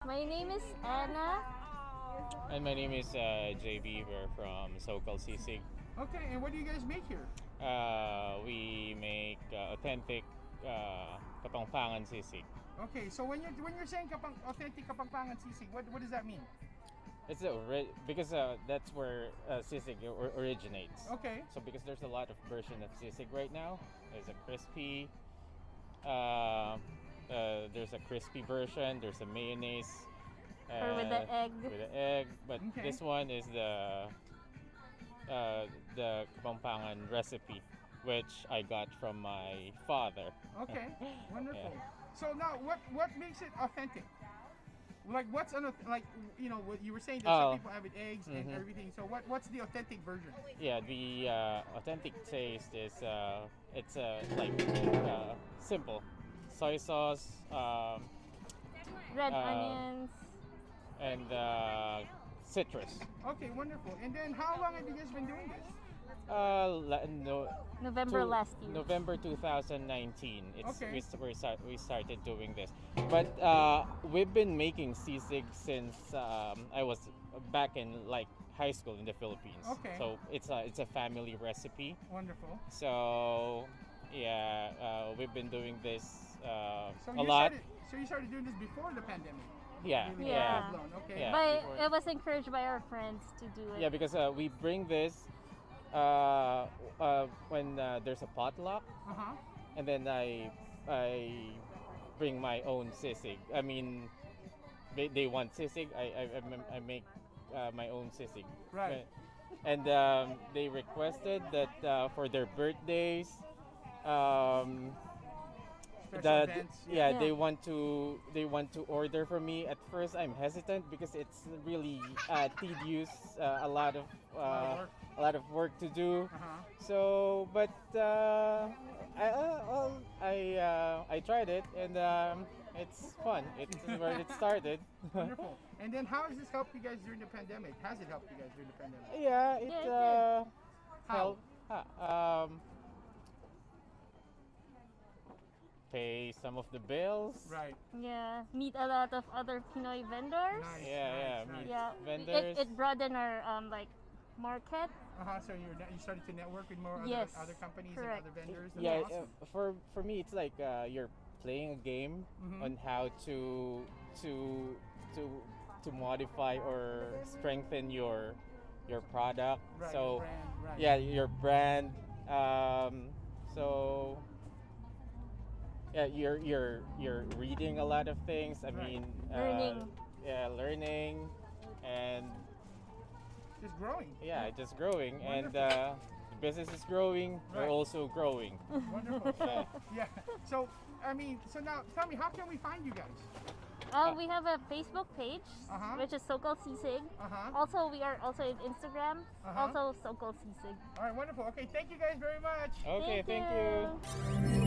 My name is Anna. And my name is JB. We're from SoCal Sisig. Okay, and what do you guys make here? We make authentic Kapampangan sisig. Okay, so when you're saying authentic Kapampangan sisig, what does that mean? It's because that's where sisig originates. Okay. So because there's a lot of version of sisig right now. There's a crispy. There's a crispy version. There's a mayonnaise. Or with the egg. With the egg, but Okay. this one is the Kapampangan recipe, which I got from my father. Okay, wonderful. Yeah. So now, what makes it authentic? Like, what's like, you know, what you were saying that Oh. some people have it eggs and everything. So what's the authentic version? Yeah, the authentic taste is it's like simple soy sauce Red Uh, onions. and citrus. Okay, wonderful. And then, how long have you guys been doing this? November last year. November 2019. Okay. We started doing this, but we've been making sisig since I was back in like high school in the Philippines. Okay. So it's a family recipe. Wonderful. So yeah, we've been doing this So a lot. you started doing this before the pandemic. Yeah, Really Yeah. full-blown, okay. Yeah. But before- it was encouraged by our friends to do it. Yeah, because we bring this when there's a potluck, Uh huh. and then I bring my own sisig. I mean, they want sisig. I make my own sisig. Right. And they requested that for their birthdays. Special That events. yeah, Yeah. they want to order from me. At first I'm hesitant because it's really tedious, a lot of work. a lot of work to do. Uh huh. So but I tried it, and it's fun. It's where it started. Wonderful. And then, how has this helped you guys during the pandemic? Has it helped you guys during the pandemic? Yeah, it Yeah, it How? pay some of the bills. Right. Yeah, meet a lot of other Pinoy vendors. Nice. Yeah, nice, meet nice. Yeah, vendors. it broadened our like market. Uh huh. So you started to network with more Yes, other companies correct. and other vendors. That's Yeah, awesome. for me it's like you're playing a game on how to modify or strengthen your product. Right, So your brand, right. yeah, your brand. So yeah, you're reading a lot of things. I Right. mean, Learning. Yeah, learning, and Just growing. yeah, just growing, and Wonderful. the business is growing. Right. We're also growing. Wonderful. Yeah. Yeah. So I mean, so now tell me, how can we find you guys? We have a Facebook page, Uh-huh. which is SoCal Sisig. Uh huh. Also, we are also in Instagram. Uh-huh. Also, SoCal Sisig. All right. Wonderful. Okay. Thank you guys very much. Okay, thank you. you.